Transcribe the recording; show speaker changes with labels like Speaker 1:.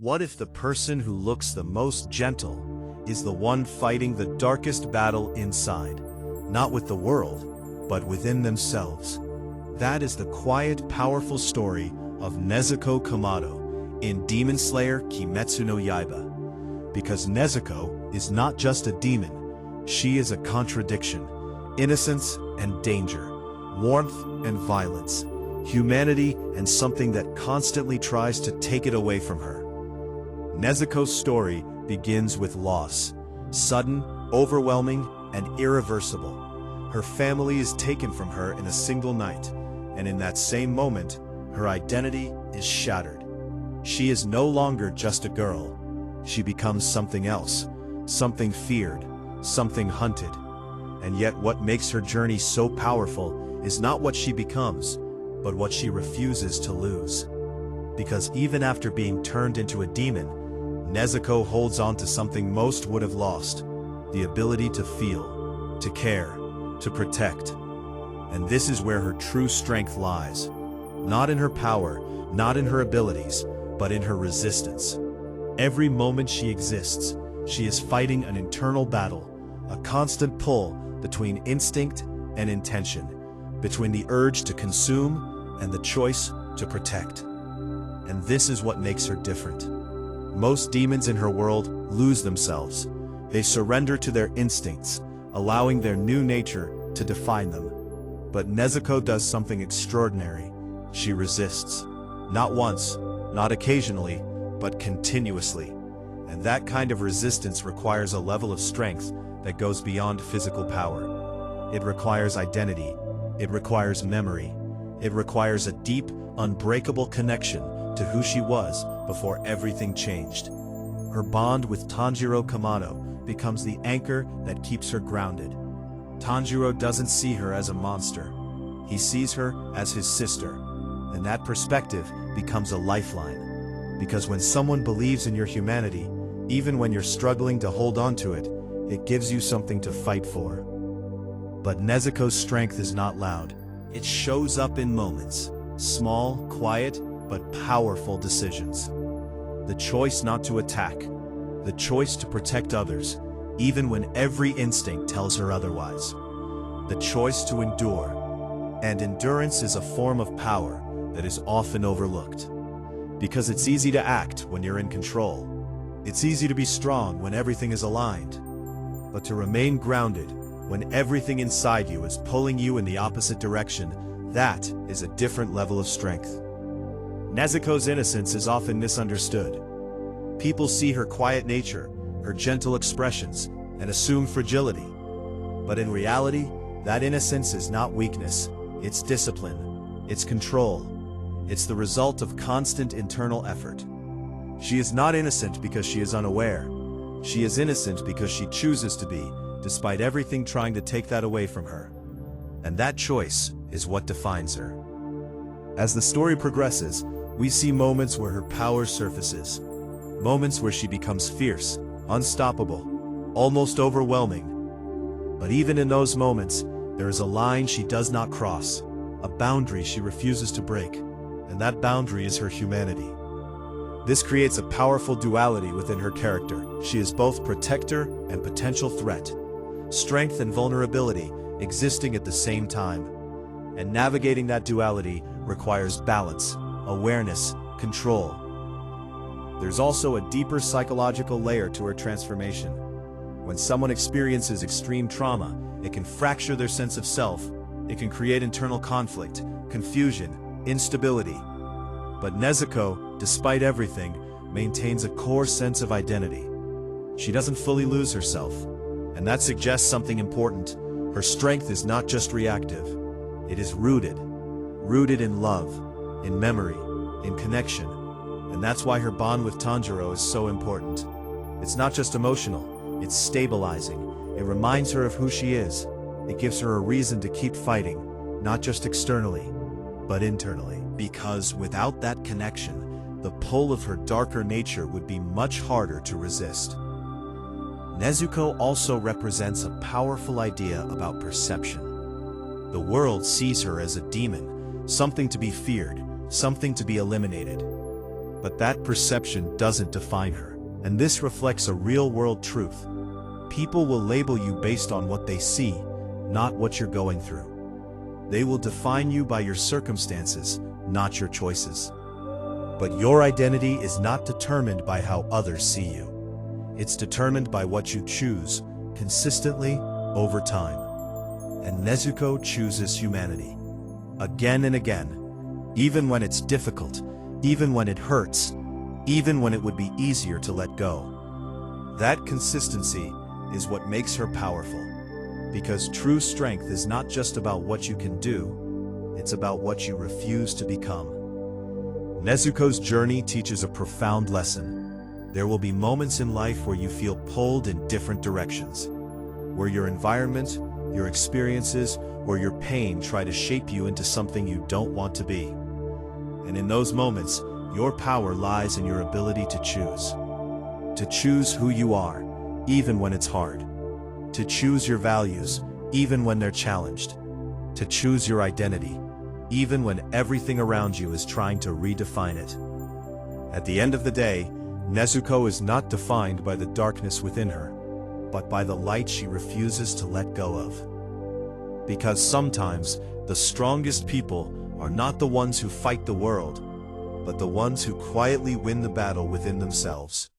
Speaker 1: What if the person who looks the most gentle is the one fighting the darkest battle inside, not with the world, but within themselves? That is the quiet, powerful story of Nezuko Kamado in Demon Slayer Kimetsu no Yaiba. Because Nezuko is not just a demon, she is a contradiction, innocence and danger, warmth and violence, humanity and something that constantly tries to take it away from her. Nezuko's story begins with loss, sudden, overwhelming, and irreversible. Her family is taken from her in a single night, and in that same moment, her identity is shattered. She is no longer just a girl. She becomes something else, something feared, something hunted. And yet what makes her journey so powerful is not what she becomes, but what she refuses to lose. Because even after being turned into a demon, Nezuko holds on to something most would have lost: the ability to feel, to care, to protect. And this is where her true strength lies. Not in her power, not in her abilities, but in her resistance. Every moment she exists, she is fighting an internal battle, a constant pull between instinct and intention, between the urge to consume and the choice to protect. And this is what makes her different. Most demons in her world lose themselves. They surrender to their instincts, allowing their new nature to define them. But Nezuko does something extraordinary. She resists. Not once, not occasionally, but continuously. And that kind of resistance requires a level of strength that goes beyond physical power. It requires identity. It requires memory. It requires a deep, unbreakable connection to who she was before everything changed. Her bond with Tanjiro Kamado becomes the anchor that keeps her grounded. Tanjiro doesn't see her as a monster. He sees her as his sister, and that perspective becomes a lifeline. Because when someone believes in your humanity, even when you're struggling to hold on to it, it gives you something to fight for. But Nezuko's strength is not loud. It shows up in moments, small, quiet, but powerful decisions. The choice not to attack, the choice to protect others, even when every instinct tells her otherwise. The choice to endure. And endurance is a form of power that is often overlooked. Because it's easy to act when you're in control. It's easy to be strong when everything is aligned. But to remain grounded when everything inside you is pulling you in the opposite direction, that is a different level of strength. Nezuko's innocence is often misunderstood. People see her quiet nature, her gentle expressions, and assume fragility. But in reality, that innocence is not weakness. It's discipline. It's control. It's the result of constant internal effort. She is not innocent because she is unaware. She is innocent because she chooses to be, despite everything trying to take that away from her. And that choice is what defines her. As the story progresses, we see moments where her power surfaces. Moments where she becomes fierce, unstoppable, almost overwhelming. But even in those moments, there is a line she does not cross, a boundary she refuses to break, and that boundary is her humanity. This creates a powerful duality within her character. She is both protector and potential threat, strength and vulnerability existing at the same time. And navigating that duality requires balance, awareness, control. There's also a deeper psychological layer to her transformation. When someone experiences extreme trauma, it can fracture their sense of self. It can create internal conflict, confusion, instability. But Nezuko, despite everything, maintains a core sense of identity. She doesn't fully lose herself, and that suggests something important. Her strength is not just reactive. It is rooted in love, in memory, in connection. And that's why her bond with Tanjiro is so important. It's not just emotional, it's stabilizing. It reminds her of who she is. It gives her a reason to keep fighting, not just externally, but internally. Because without that connection, the pull of her darker nature would be much harder to resist. Nezuko also represents a powerful idea about perception. The world sees her as a demon, something to be feared, something to be eliminated. But that perception doesn't define her. And this reflects a real-world truth. People will label you based on what they see, not what you're going through. They will define you by your circumstances, not your choices. But your identity is not determined by how others see you. It's determined by what you choose, consistently, over time. And Nezuko chooses humanity. Again and again. Even when it's difficult, even when it hurts, even when it would be easier to let go. That consistency is what makes her powerful. Because true strength is not just about what you can do, it's about what you refuse to become. Nezuko's journey teaches a profound lesson. There will be moments in life where you feel pulled in different directions, where your environment, your experiences, or your pain try to shape you into something you don't want to be. And in those moments, your power lies in your ability to choose. To choose who you are, even when it's hard. To choose your values, even when they're challenged. To choose your identity, even when everything around you is trying to redefine it. At the end of the day, Nezuko is not defined by the darkness within her, but by the light she refuses to let go of. Because sometimes, the strongest people are not the ones who fight the world, but the ones who quietly win the battle within themselves.